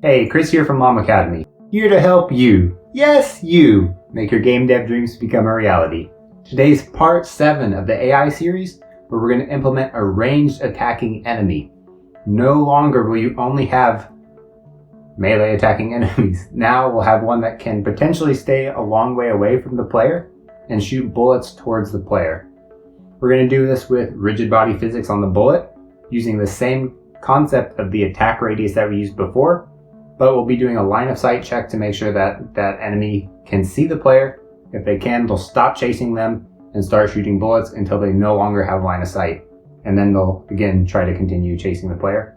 Hey, Chris here from LlamAcademy, here to help you, yes you, make your game dev dreams become a reality. Today's part 7 of the AI series, where we're going to implement a ranged attacking enemy. No longer will you only have melee attacking enemies. Now we'll have one that can potentially stay a long way away from the player and shoot bullets towards the player. We're going to do this with rigid body physics on the bullet, using the same concept of the attack radius that we used before, but we'll be doing a line of sight check to make sure that that enemy can see the player. If they can, they'll stop chasing them and start shooting bullets until they no longer have line of sight. And then they'll again try to continue chasing the player.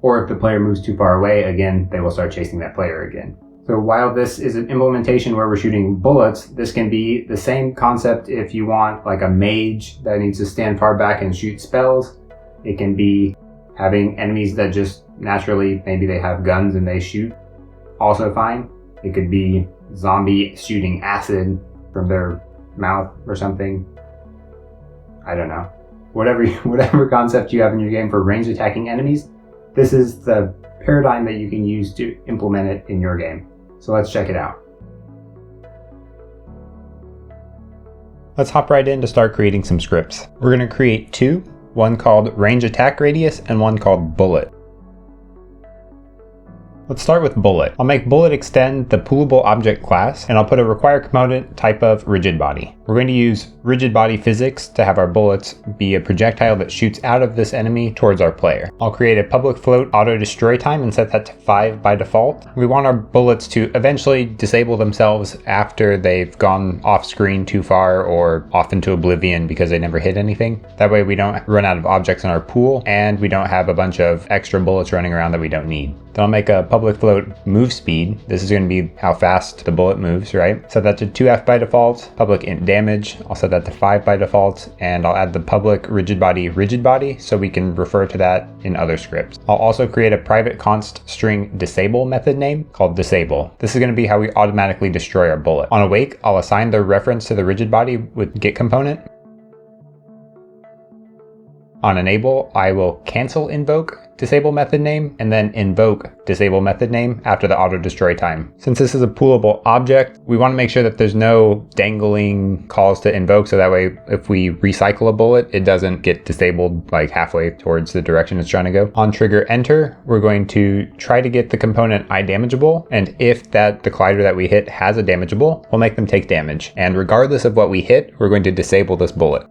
Or if the player moves too far away, again, they will start chasing that player again. So while this is an implementation where we're shooting bullets, this can be the same concept if you want like a mage that needs to stand far back and shoot spells. It can be having enemies that just naturally, maybe they have guns and they shoot, also fine. It could be zombie shooting acid from their mouth or something. I don't know. Whatever concept you have in your game for ranged attacking enemies, this is the paradigm that you can use to implement it in your game. So let's check it out. Let's hop right in to start creating some scripts. We're going to create two, one called RangedAttackRadius and one called Bullet. Let's start with Bullet. I'll make Bullet extend the poolable object class, and I'll put a require component type of Rigidbody. We're going to use Rigidbody physics to have our bullets be a projectile that shoots out of this enemy towards our player. I'll create a public float auto destroy time and set that to 5 by default. We want our bullets to eventually disable themselves after they've gone off screen too far or off into oblivion because they never hit anything. That way we don't run out of objects in our pool and we don't have a bunch of extra bullets running around that we don't need. Then I'll make a public float move speed. This is going to be how fast the bullet moves, right? Set that to 2f by default. Public int damage, I'll set that to 5 by default, and I'll add the public rigidbody so we can refer to that in other scripts. I'll also create a private const string disable method name called disable. This is going to be how we automatically destroy our bullet. On awake, I'll assign the reference to the rigidbody with get component. On enable, I will cancel invoke disable method name and then invoke disable method name after the auto destroy time. Since this is a poolable object, we want to make sure that there's no dangling calls to invoke, so that way if we recycle a bullet, it doesn't get disabled like halfway towards the direction it's trying to go. On trigger enter, we're going to try to get the component iDamageable, and if the collider that we hit has a damageable, we'll make them take damage. And regardless of what we hit, we're going to disable this bullet.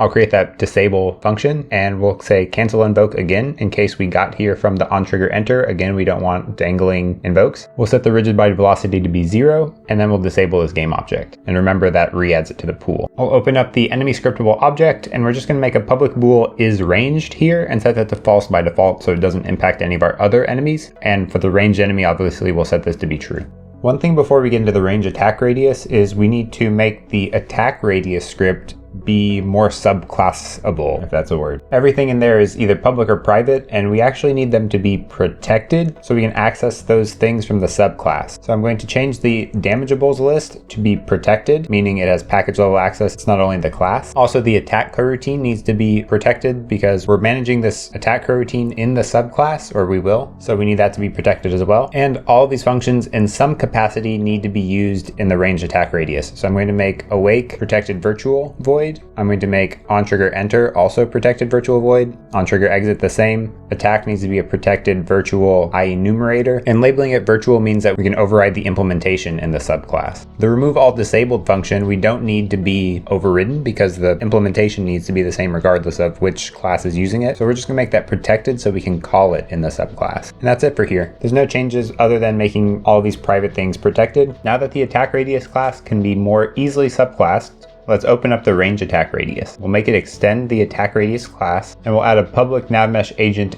I'll create that disable function and we'll say cancel invoke again in case we got here from the on trigger enter. Again, we don't want dangling invokes. We'll set the rigid body velocity to be 0 and then we'll disable this game object. And remember that re-adds it to the pool. I'll open up the EnemyScriptable object and we're just going to make a public bool is ranged here and set that to false by default so it doesn't impact any of our other enemies. And for the ranged enemy, obviously we'll set this to be true. One thing before we get into the range attack radius is we need to make the attack radius script be more subclassable, if that's a word. Everything in there is either public or private, and we actually need them to be protected so we can access those things from the subclass. So I'm going to change the damageables list to be protected, meaning it has package level access. It's not only the class. Also, the attack coroutine needs to be protected because we're managing this attack coroutine in the subclass, or we will. So we need that to be protected as well. And all of these functions in some capacity need to be used in the range attack radius. So I'm going to make awake protected virtual void. I'm going to make on trigger enter also protected virtual void. On trigger exit the same. Attack needs to be a protected virtual enumerator, and labeling it virtual means that we can override the implementation in the subclass. The remove all disabled function we don't need to be overridden because the implementation needs to be the same regardless of which class is using it. So we're just gonna make that protected so we can call it in the subclass. And that's it for here. There's no changes other than making all these private things protected. Now that the attack radius class can be more easily subclassed, let's open up the range attack radius. We'll make it extend the attack radius class, and we'll add a public navmesh agent.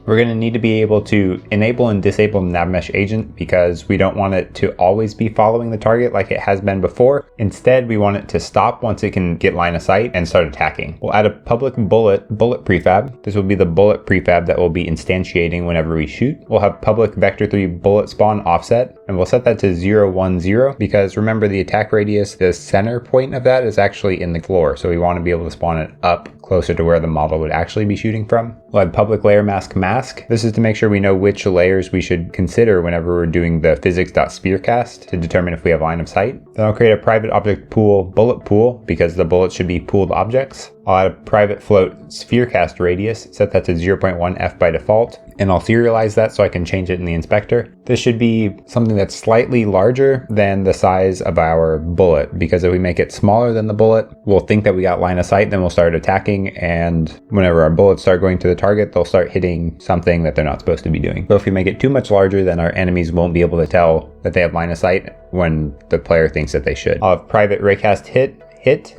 We're going to need to be able to enable and disable navmesh agent because we don't want it to always be following the target like it has been before. Instead, we want it to stop once it can get line of sight and start attacking. We'll add a public bullet prefab. This will be the bullet prefab that will be instantiating whenever we shoot. We'll have public vector3 bullet spawn offset, and we'll set that to 0, 1, 0 because remember the attack radius, the center point of that is actually in the floor. So we want to be able to spawn it up closer to where the model would actually be shooting from. We'll add public layer mask mask. This is to make sure we know which layers we should consider whenever we're doing the Physics.Spherecast to determine if we have line of sight. Then I'll create a private object pool bullet pool because the bullets should be pooled objects. I'll add a private float spherecast radius, set that to 0.1 f by default, and I'll serialize that so I can change it in the inspector. This should be something that's slightly larger than the size of our bullet, because if we make it smaller than the bullet, we'll think that we got line of sight, then we'll start attacking, and whenever our bullets start going to the target, they'll start hitting something that they're not supposed to be doing. But if we make it too much larger, then our enemies won't be able to tell that they have line of sight when the player thinks that they should. I'll have private raycast hit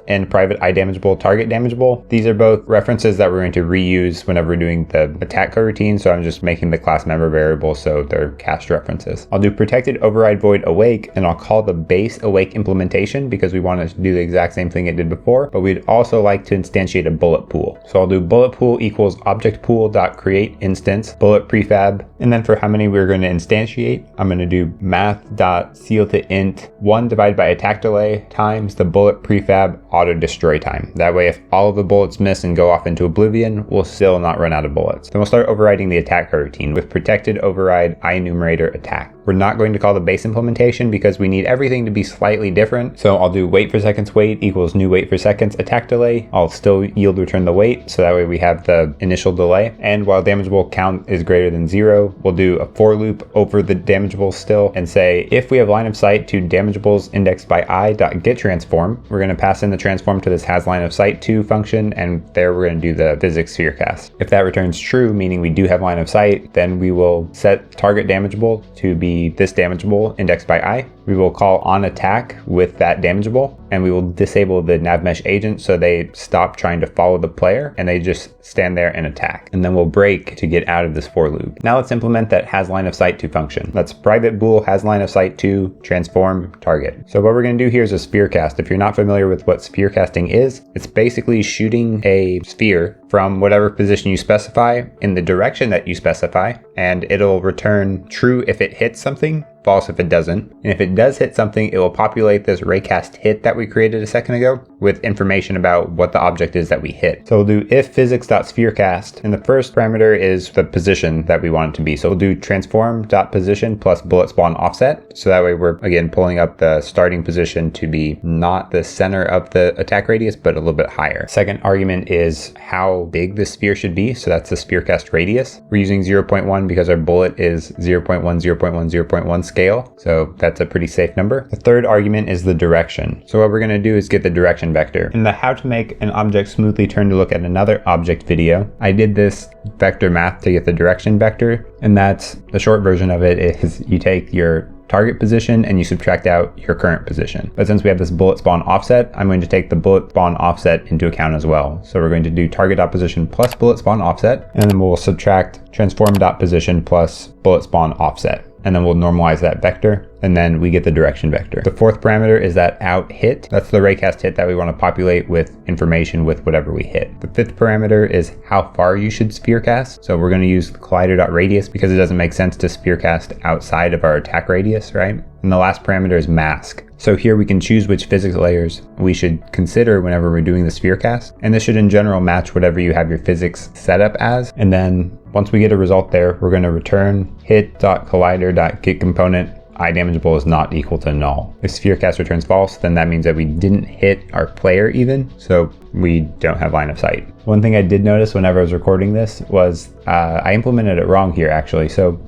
and private iDamageable target damageable. These are both references that we're going to reuse whenever we're doing the attack code routine, so I'm just making the class member variable so they're cached references. I'll do protected override void awake, and I'll call the base awake implementation because we want to do the exact same thing it did before, but we'd also like to instantiate a bullet pool. So I'll do bullet pool equals object pool.create instance bullet prefab, and then for how many we're going to instantiate, I'm going to do math.ceil to int 1 divided by attack delay times the bullet prefab auto destroy time. That way, if all of the bullets miss and go off into oblivion, we'll still not run out of bullets. Then we'll start overriding the attack routine with protected override IEnumerator attack. We're not going to call the base implementation because we need everything to be slightly different. So I'll do wait for seconds wait equals new wait for seconds attack delay. I'll still yield return the wait, so that way we have the initial delay. And while damageable count is greater than 0, we'll do a for loop over the damageables still and say if we have line of sight to damageables indexed by i.getTransform, we're going to pass in the transform to this has line of sight to function, and there we're going to do the Physics.Spherecast. If that returns true, meaning we do have line of sight, then we will set target damageable to be this damageable indexed by I. We will call on attack with that damageable, and we will disable the navmesh agent so they stop trying to follow the player and they just stand there and attack. And then we'll break to get out of this for loop. Now let's implement that has line of sight to function. Let's private bool has line of sight to transform target. So what we're going to do here is a spherecast. If you're not familiar with what spherecasting is, it's basically shooting a sphere from whatever position you specify in the direction that you specify, and it'll return true if it hits something, false if it doesn't. And if it does hit something, it will populate this raycast hit that we created a second ago with information about what the object is that we hit. So we'll do if Physics.Spherecast, and the first parameter is the position that we want it to be. So we'll do transform.position plus bullet spawn offset. So that way we're again pulling up the starting position to be not the center of the attack radius, but a little bit higher. Second argument is how big the sphere should be. So that's the spherecast radius. We're using 0.1 because our bullet is 0.1, 0.1, 0.1 scale. So that's a pretty safe number. The third argument is the direction. So what we're going to do is get the direction vector. In the how to make an object smoothly turn to look at another object video, I did this vector math to get the direction vector. And that's the short version of it is you take your target position and you subtract out your current position. But since we have this bullet spawn offset, I'm going to take the bullet spawn offset into account as well. So we're going to do target.position plus bullet spawn offset, and then we'll subtract transform.position plus bullet spawn offset. And then we'll normalize that vector, and then we get the direction vector. The fourth parameter is that out hit. That's the raycast hit that we want to populate with information with whatever we hit. The fifth parameter is how far you should spherecast. So we're going to use collider.radius because it doesn't make sense to spherecast outside of our attack radius, right? And the last parameter is mask. So here we can choose which physics layers we should consider whenever we're doing the spherecast. And this should in general match whatever you have your physics set up as. And then once we get a result there, we're going to return hit.collider.getComponent iDamageable is not equal to null. If spherecast returns false, then that means that we didn't hit our player even, so we don't have line of sight. One thing I did notice whenever I was recording this was I implemented it wrong here actually. So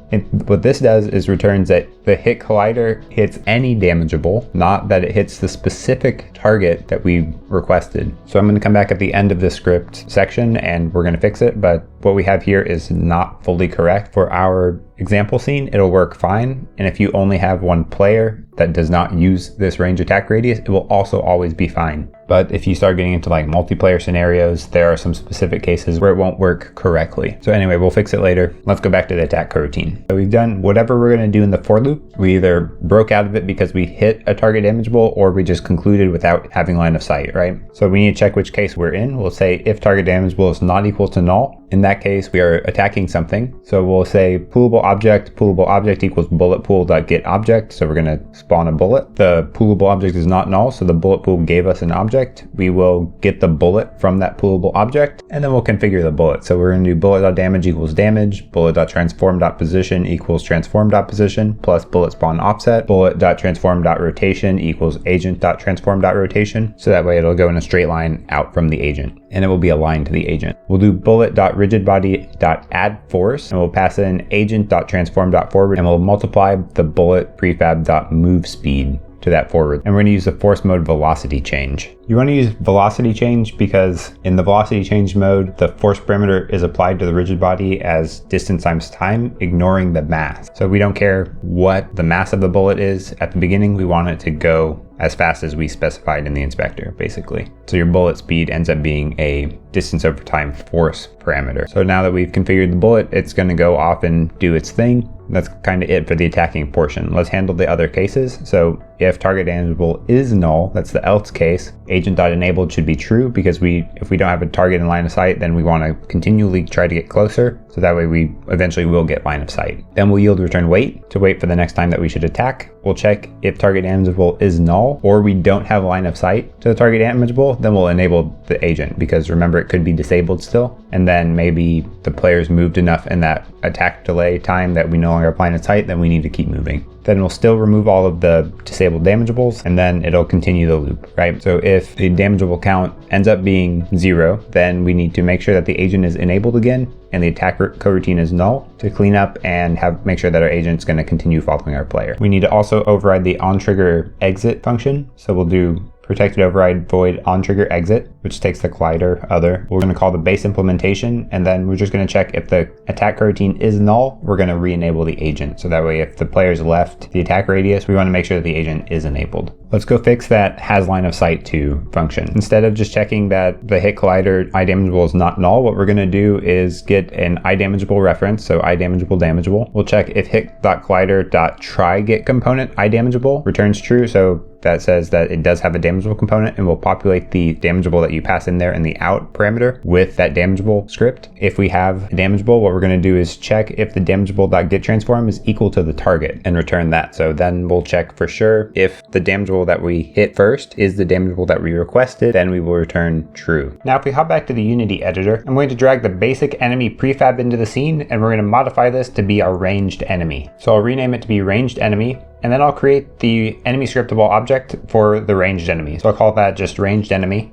what this does is returns that the hit collider hits any damageable, not that it hits the specific target that we requested. So I'm going to come back at the end of the script section and we're going to fix it, but what we have here is not fully correct. For our example scene, it'll work fine. And if you only have one player that does not use this range attack radius, it will also always be fine. But if you start getting into like multiplayer scenarios, there are some specific cases where it won't work correctly. So anyway, we'll fix it later. Let's go back to the attack routine. So we've done whatever we're going to do in the for loop. We either broke out of it because we hit a target damageable or we just concluded without having line of sight, right? So we need to check which case we're in. We'll say if target damageable is not equal to null. In that case, we are attacking something. So we'll say poolable object equals bullet pool.getObject. So we're going to spawn a bullet. The poolable object is not null, so the bullet pool gave us an object. object, we will get the bullet from that poolable object, and then we'll configure the bullet. So we're going to do bullet.damage equals damage, bullet.transform.position equals transform.position, plus bullet spawn offset, bullet.transform.rotation equals agent.transform.rotation. So that way it'll go in a straight line out from the agent, and it will be aligned to the agent. We'll do bullet.rigidbody.addForce, and we'll pass in agent.transform.forward, and we'll multiply the bullet prefab.moveSpeed to that forward. And we're going to use the force mode velocity change. You want to use velocity change because in the velocity change mode, the force parameter is applied to the rigid body as distance times time, ignoring the mass. So we don't care what the mass of the bullet is at the beginning. We want it to go as fast as we specified in the inspector, basically. So your bullet speed ends up being a distance over time force parameter. So now that we've configured the bullet, it's going to go off and do its thing. That's kind of it for the attacking portion. Let's handle the other cases. So if target damageable is null, that's the else case, agent.enabled should be true, because if we don't have a target in line of sight, then we want to continually try to get closer. So that way we eventually will get line of sight. Then we'll yield return wait to wait for the next time that we should attack. We'll check if target damageable is null, or we don't have line of sight to the target damageable, then we'll enable the agent, because remember, it could be disabled still. And then maybe the player's moved enough in that attack delay time that we no longer have line of sight, then we need to keep moving. Then we'll still remove all of the disabled damageables, and then it'll continue the loop, right? So if the damageable count ends up being 0, then we need to make sure that the agent is enabled again and the attack coroutine is null to clean up and make sure that our agent's going to continue following our player. We need to also override the onTrigger exit function. So we'll do protected override void onTrigger exit, which takes the collider other. We're going to call the base implementation, and then we're just going to check if the attack coroutine is null, we're going to re-enable the agent. So that way, if the player's left the attack radius, we want to make sure that the agent is enabled. Let's go fix that has line of sight to function. Instead of just checking that the hit collider idamageable is not null, what we're going to do is get an idamageable reference. So idamageable. We'll check if hit.collider.tryGetComponent idamageable returns true. So that says that it does have a damageable component, and we'll populate the damageable that you pass in there in the out parameter with that damageable script. If we have a damageable, what we're going to do is check if the damageable.getTransform is equal to the target and return that. So then we'll check for sure if the damageable that we hit first is the damageable that we requested, then we will return true. Now if we hop back to the Unity editor, I'm going to drag the basic enemy prefab into the scene, and we're going to modify this to be our ranged enemy. So I'll rename it to be ranged enemy, and then I'll create the enemy scriptable object for the ranged enemy. So I'll call that just ranged enemy.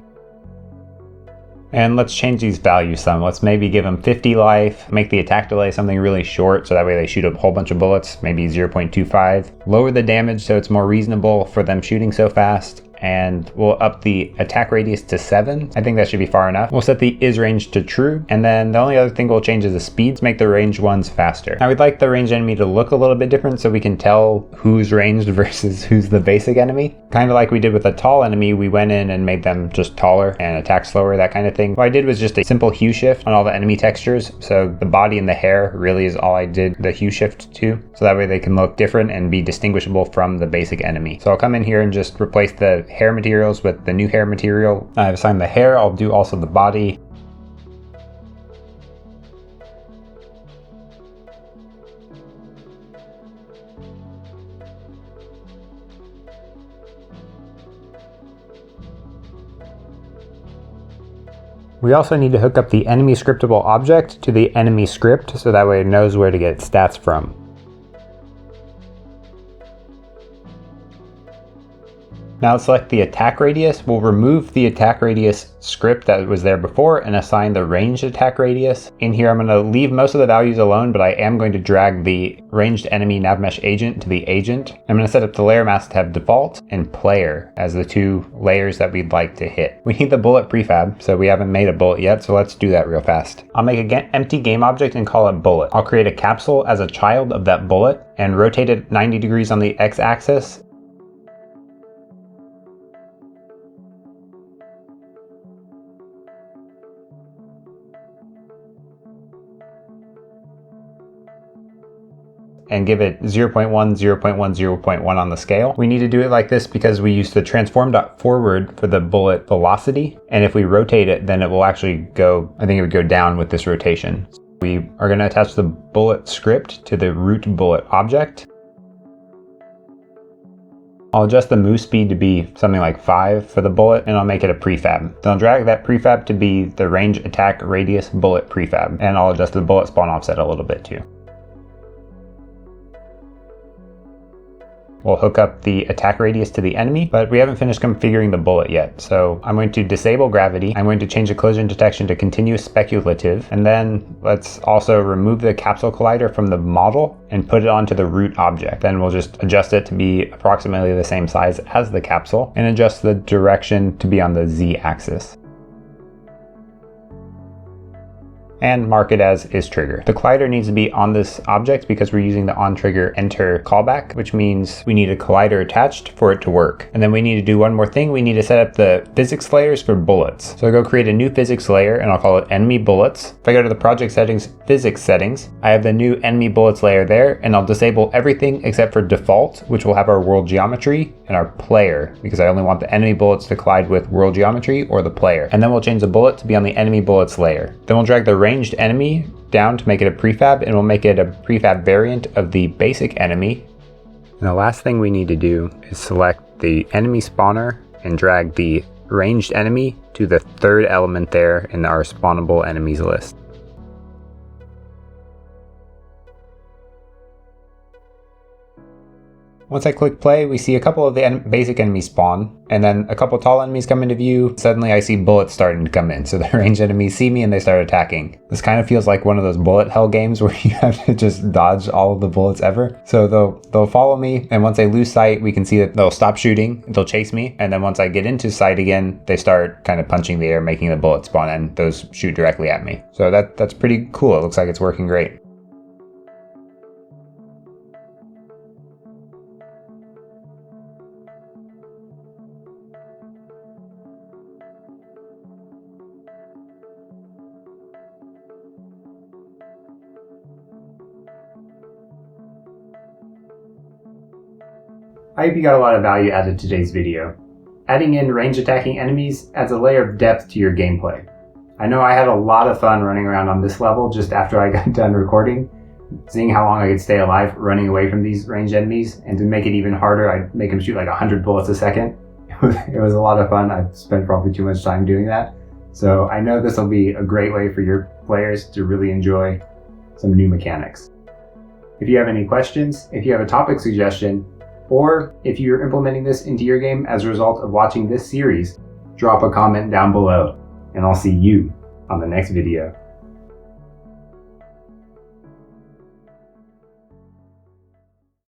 And let's change these values some. Let's maybe give them 50 life, make the attack delay something really short, so that way they shoot a whole bunch of bullets, maybe 0.25. Lower the damage so it's more reasonable for them shooting so fast. And we'll up the attack radius to 7. I think that should be far enough. We'll set the isRange to true, and then the only other thing we'll change is the speed to make the ranged ones faster. Now we'd like the ranged enemy to look a little bit different so we can tell who's ranged versus who's the basic enemy. Kind of like we did with a tall enemy, we went in and made them just taller and attack slower, that kind of thing. What I did was just a simple hue shift on all the enemy textures. So the body and the hair really is all I did the hue shift to. So that way they can look different and be distinguishable from the basic enemy. So I'll come in here and just replace the hair materials with the new hair material. I've assigned the hair, I'll do also the body. We also need to hook up the enemy scriptable object to the enemy script, so that way it knows where to get its stats from. Now let's select the attack radius. We'll remove the attack radius script that was there before and assign the ranged attack radius. In here I'm going to leave most of the values alone, but I am going to drag the ranged enemy navmesh agent to the agent. I'm going to set up the layer mask to have default and player as the two layers that we'd like to hit. We need the bullet prefab, so we haven't made a bullet yet, so let's do that real fast. I'll make an empty game object and call it bullet. I'll create a capsule as a child of that bullet and rotate it 90 degrees on the x-axis. And give it 0.1, 0.1, 0.1 on the scale. We need to do it like this because we use the transform.forward for the bullet velocity. And if we rotate it, then it will actually go, I think it would go down with this rotation. We are going to attach the bullet script to the root bullet object. I'll adjust the move speed to be something like 5 for the bullet, and I'll make it a prefab. Then I'll drag that prefab to be the range attack radius bullet prefab, and I'll adjust the bullet spawn offset a little bit too. We'll hook up the attack radius to the enemy, but we haven't finished configuring the bullet yet. So I'm going to disable gravity. I'm going to change the collision detection to continuous speculative. And then let's also remove the capsule collider from the model and put it onto the root object. Then we'll just adjust it to be approximately the same size as the capsule and adjust the direction to be on the Z axis. And mark it as isTrigger. The collider needs to be on this object because we're using the onTrigger enter callback, which means we need a collider attached for it to work. And then we need to do one more thing. We need to set up the physics layers for bullets. So I'll go create a new physics layer and I'll call it enemy bullets. If I go to the project settings, physics settings, I have the new enemy bullets layer there, and I'll disable everything except for default, which will have our world geometry, and our player, because I only want the enemy bullets to collide with world geometry or the player. And then we'll change the bullet to be on the enemy bullets layer. Then we'll drag the ranged enemy down to make it a prefab, and we'll make it a prefab variant of the basic enemy. And the last thing we need to do is select the enemy spawner and drag the ranged enemy to the third element there in our spawnable enemies list. Once I click play, we see a couple of the basic enemies spawn, and then a couple tall enemies come into view. Suddenly I see bullets starting to come in, so the ranged enemies see me and they start attacking. This kind of feels like one of those bullet hell games where you have to just dodge all of the bullets ever. So they'll follow me, and once they lose sight, we can see that they'll stop shooting, they'll chase me, and then once I get into sight again, they start kind of punching the air, making the bullets spawn, and those shoot directly at me. So that's pretty cool. It looks like it's working great. I hope you got a lot of value out of today's video. Adding in range attacking enemies adds a layer of depth to your gameplay. I know I had a lot of fun running around on this level just after I got done recording, seeing how long I could stay alive running away from these ranged enemies, and to make it even harder, I'd make them shoot like 100 bullets a second. It was a lot of fun. I've spent probably too much time doing that. So I know this will be a great way for your players to really enjoy some new mechanics. If you have any questions, if you have a topic suggestion, or if you're implementing this into your game as a result of watching this series, drop a comment down below, and I'll see you on the next video.